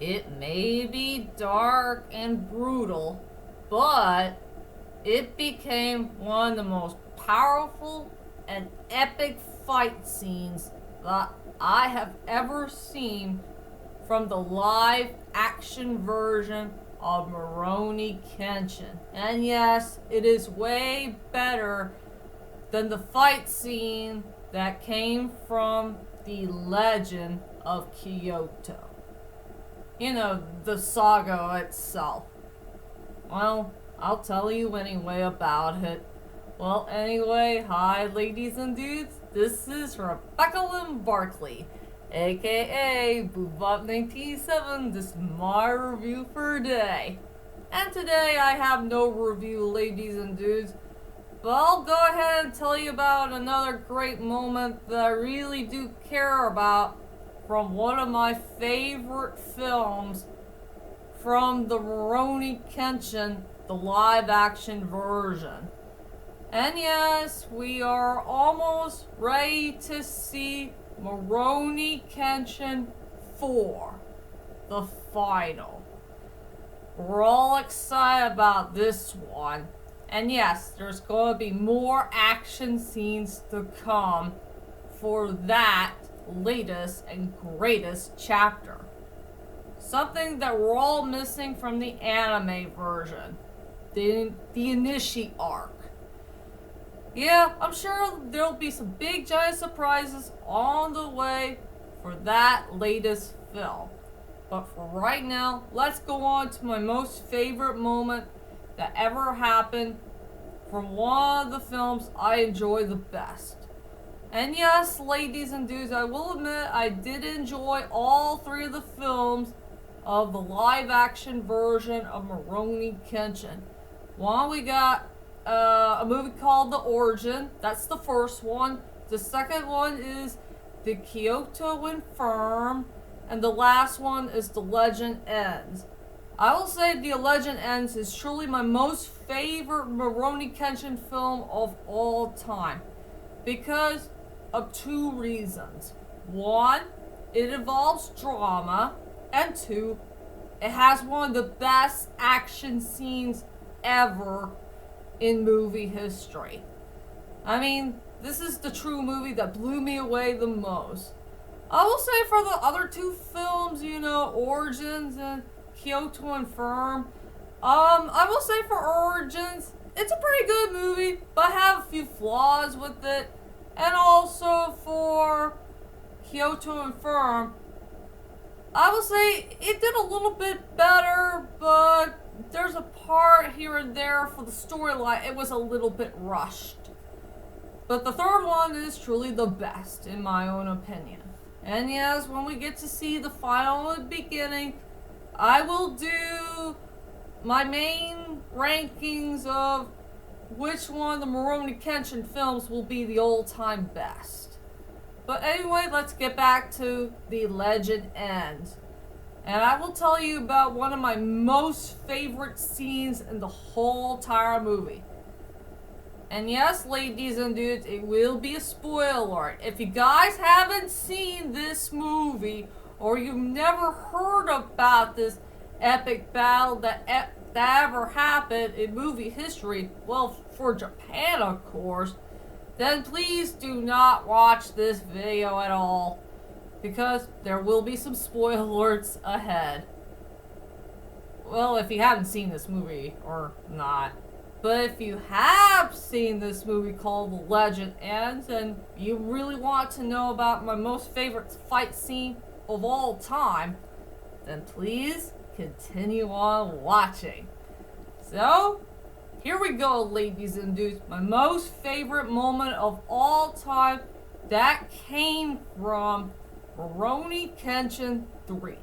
It may be dark and brutal, but it became one of the most powerful and epic fight scenes that I have ever seen from the live action version of Rurouni Kenshin. And yes, it is way better than the fight scene that came from the Legend of Kyoto. You know, the saga itself. Well, I'll tell you anyway about it. Well, anyway, hi ladies and dudes. This is Rebecca Lynn Barkley, aka Boobop97. This is my review for today. And today I have no review, ladies and dudes. But I'll go ahead and tell you about another great moment that I really do care about from one of my favorite films from the Rurouni Kenshin, the live action version. And yes, we are almost ready to see Rurouni Kenshin 4, the final. We're all excited about this one. And yes, there's going to be more action scenes to come for that latest and greatest chapter. Something that we're all missing from the anime version. The Inishi arc. Yeah, I'm sure there'll be some big giant surprises on the way for that latest film. But for right now, let's go on to my most favorite moment that ever happened from one of the films I enjoy the best. And yes, ladies and dudes, I will admit I did enjoy all three of the films of the live action version of Rurouni Kenshin. One, we got a movie called The Origin. That's the first one. The second one is The Kyoto Infirm. And the last one is The Legend Ends. I will say The Legend Ends is truly my most favorite Rurouni Kenshin film of all time. Because of two reasons. One, it involves drama. And two, it has one of the best action scenes ever in movie history. I mean, this is the true movie that blew me away the most. I will say for the other two films, you know, Origins and Kyoto Infirm, I will say for Origins, it's a pretty good movie, but I have a few flaws with it. And also for Kyoto Infirm, I will say it did a little bit better, but there's a part here and there for the storyline, it was a little bit rushed. But the third one is truly the best, in my own opinion. And yes, when we get to see the final and beginning, I will do my main rankings of which one of the Rurouni Kenshin films will be the all-time best. But anyway, let's get back to The Legend Ends. And I will tell you about one of my most favorite scenes in the whole entire movie. And yes, ladies and dudes, it will be a spoiler. If you guys haven't seen this movie, or you've never heard about this epic battle that ever happened in movie history, well, for Japan, of course, then please do not watch this video at all, because there will be some spoilers ahead. Well, if you haven't seen this movie, or not. But if you have seen this movie called The Legend Ends, and you really want to know about my most favorite fight scene of all time, then please continue on watching. So, here we go, ladies and dudes. My most favorite moment of all time that came from Rurouni Kenshin 3,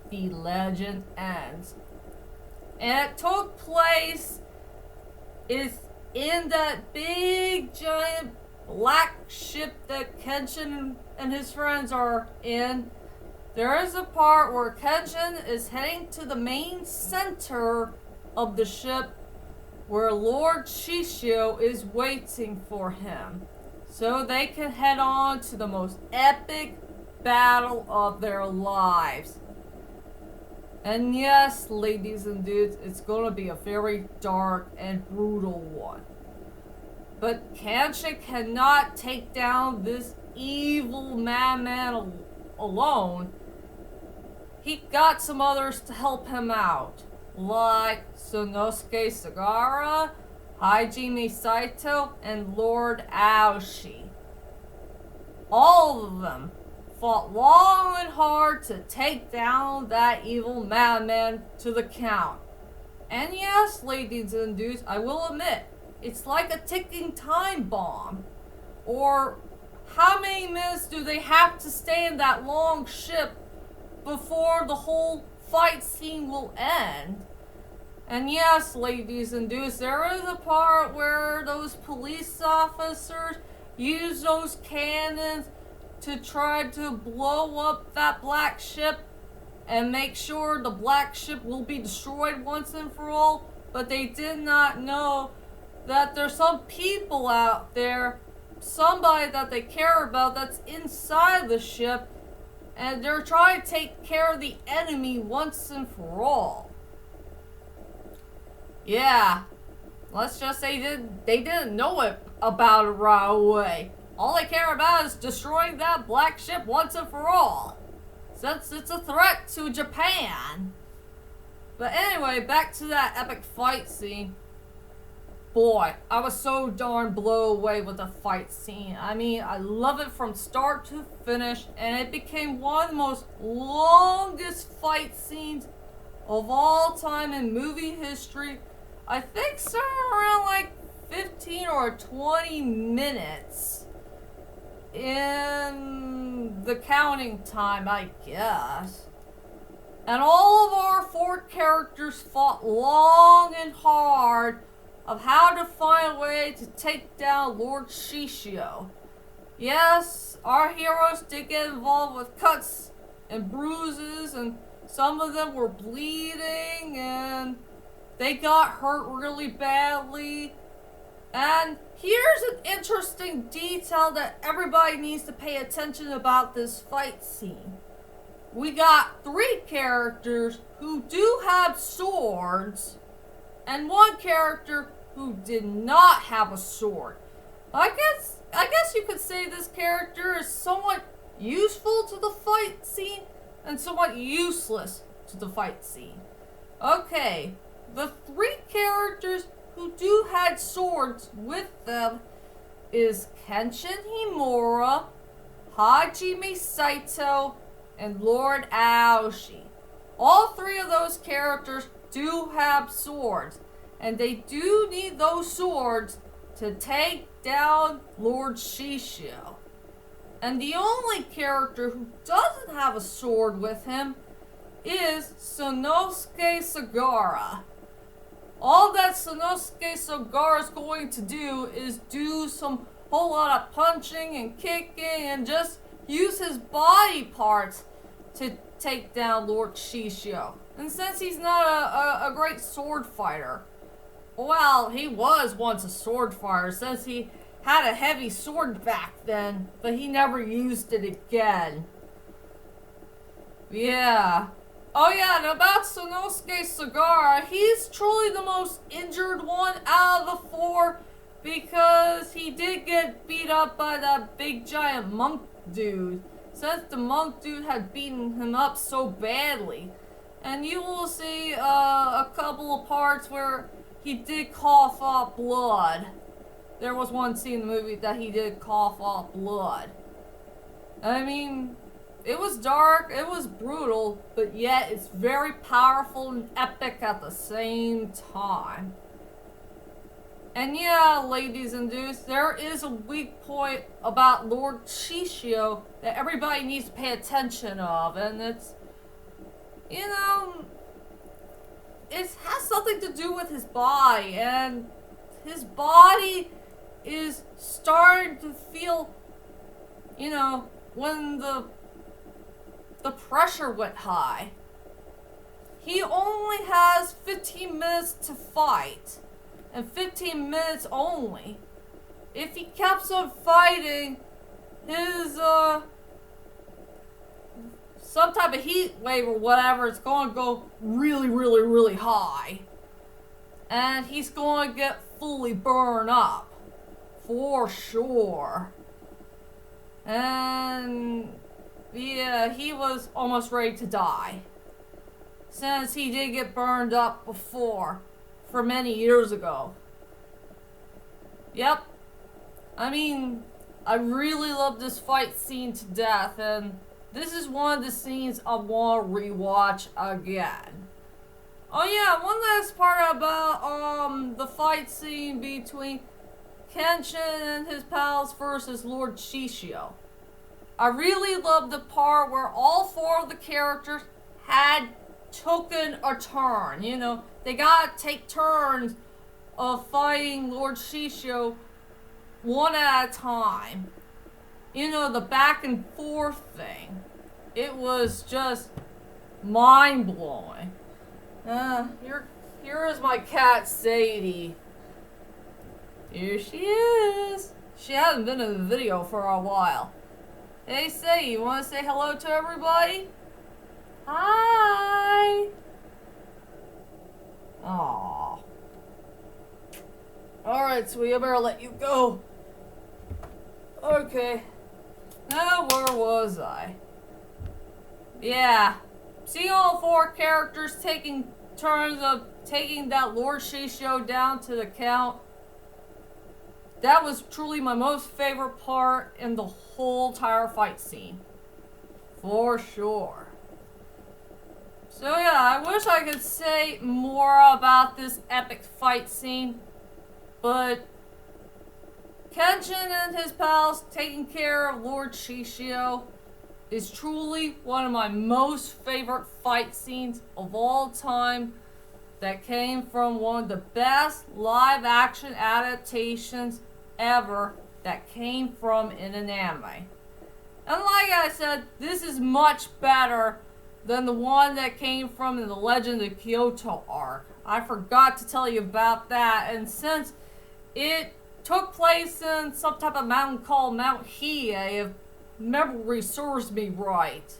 The Legend Ends. And it took place is in that big giant black ship that Kenshin and his friends are in. There is a part where Kenshin is heading to the main center of the ship where Lord Shishio is waiting for him, so they can head on to the most epic battle of their lives. And yes, ladies and dudes, it's gonna be a very dark and brutal one. But Kenshin cannot take down this evil madman alone. He got some others to help him out, like Sonosuke Sagara, Hajime Saito, and Lord Aoshi. All of them fought long and hard to take down that evil madman to the count. And yes, ladies and dudes, I will admit, it's like a ticking time bomb. Or how many minutes do they have to stay in that long ship before the whole fight scene will end? And yes, ladies and dudes, there is a part where those police officers use those cannons to try to blow up that black ship and make sure the black ship will be destroyed once and for all. But they did not know that there's some people out there, somebody that they care about that's inside the ship, and they're trying to take care of the enemy once and for all. Yeah, let's just say they didn't know it about it right away. All they care about is destroying that black ship once and for all, since it's a threat to Japan. But anyway, back to that epic fight scene. Boy, I was so darn blown away with the fight scene. I mean, I love it from start to finish, and it became one of the most longest fight scenes of all time in movie history. I think somewhere around like 15 or 20 minutes in the counting time, I guess. And all of our 4 characters fought long and hard of how to find a way to take down Lord Shishio. Yes, our heroes did get involved with cuts and bruises, and some of them were bleeding, and they got hurt really badly. And here's an interesting detail that everybody needs to pay attention about this fight scene. We got 3 characters who do have swords, and 1 character who did not have a sword. I guess you could say this character is somewhat useful to the fight scene and somewhat useless to the fight scene. Okay, the 3 characters who do had swords with them is Kenshin Himura, Hajime Saito, and Lord Aoshi. All 3 of those characters do have swords, and they do need those swords to take down Lord Shishio. And the only character who doesn't have a sword with him is Sonosuke Sagara. All that Sonosuke Sagara is going to do is do some whole lot of punching and kicking and just use his body parts to take down Lord Shishio. And since he's not a great sword fighter, well, he was once a sword fighter since he had a heavy sword back then, but he never used it again. Yeah. Oh yeah, and about Sonosuke Sagara, he's truly the most injured one out of the 4 because he did get beat up by that big giant monk dude, since the monk dude had beaten him up so badly. And you will see a couple of parts where he did cough up blood. There was one scene in the movie that he did cough up blood. I mean, it was dark, it was brutal, but yet it's very powerful and epic at the same time. And yeah, ladies and dudes, there is a weak point about Lord Shishio that everybody needs to pay attention of, and it's, you know, it has something to do with his body, and his body is starting to feel, you know, when the pressure went high. He only has 15 minutes to fight, and 15 minutes only. If he keeps on fighting, his some type of heat wave or whatever, it's going to go really, really, really high. And he's going to get fully burned up. For sure. And yeah, he was almost ready to die. Since he did get burned up before, for many years ago. Yep. I mean, I really love this fight scene to death, and this is one of the scenes I want to rewatch again. Oh yeah, one last part about the fight scene between Kenshin and his pals versus Lord Shishio. I really love the part where all four of the characters had taken a turn. You know, they gotta take turns of fighting Lord Shishio one at a time. You know, the back and forth thing. It was just mind-blowing. Here is my cat Sadie. Here she is. She hasn't been in the video for a while. Hey Sadie, you want to say hello to everybody? Hi. Aww. Alright, sweetie, I better let you go. Okay. Now, where was I? Yeah. See all four characters taking turns of taking that Lord Shishio down to the count. That was truly my most favorite part in the whole entire fight scene. For sure. So yeah, I wish I could say more about this epic fight scene, but Kenshin and his pals taking care of Lord Shishio is truly one of my most favorite fight scenes of all time that came from one of the best live action adaptations ever that came from in an anime. And like I said, this is much better than the one that came from in the Legend of Kyoto arc. I forgot to tell you about that, and since it took place in some type of mountain called Mount Hiei, if memory serves me right.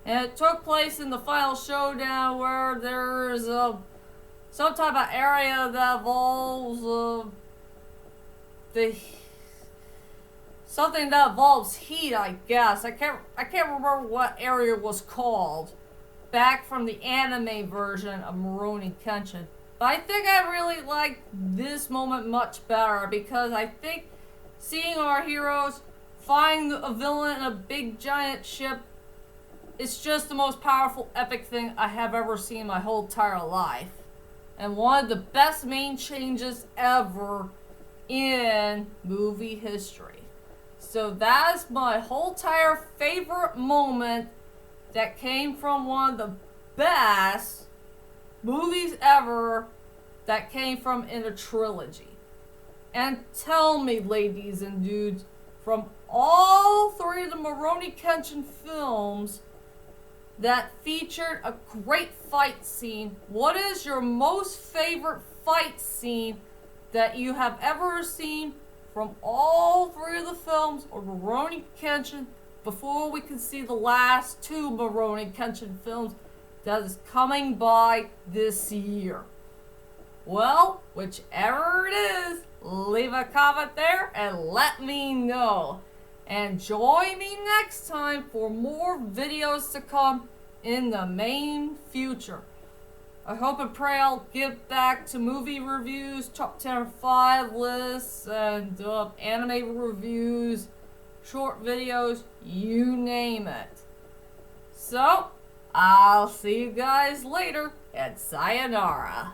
And it took place in the final showdown where there's some type of area that involves something that involves heat, I guess. I can't remember what area was called back from the anime version of Rurouni Kenshin. But I think I really like this moment much better because I think seeing our heroes find a villain in a big giant ship is just the most powerful epic thing I have ever seen in my whole entire life. And one of the best main changes ever in movie history. So that's my whole entire favorite moment that came from one of the best movies ever that came from in a trilogy. And tell me, ladies and dudes, from all three of the Rurouni Kenshin films that featured a great fight scene, what is your most favorite fight scene that you have ever seen from all three of the films of Rurouni Kenshin before we can see the last two Rurouni Kenshin films that is coming by this year? Well, whichever it is, leave a comment there and let me know. And join me next time for more videos to come in the main future. I hope and pray I'll get back to movie reviews, top 10 or 5 lists, and anime reviews, short videos, you name it. So, I'll see you guys later, and sayonara.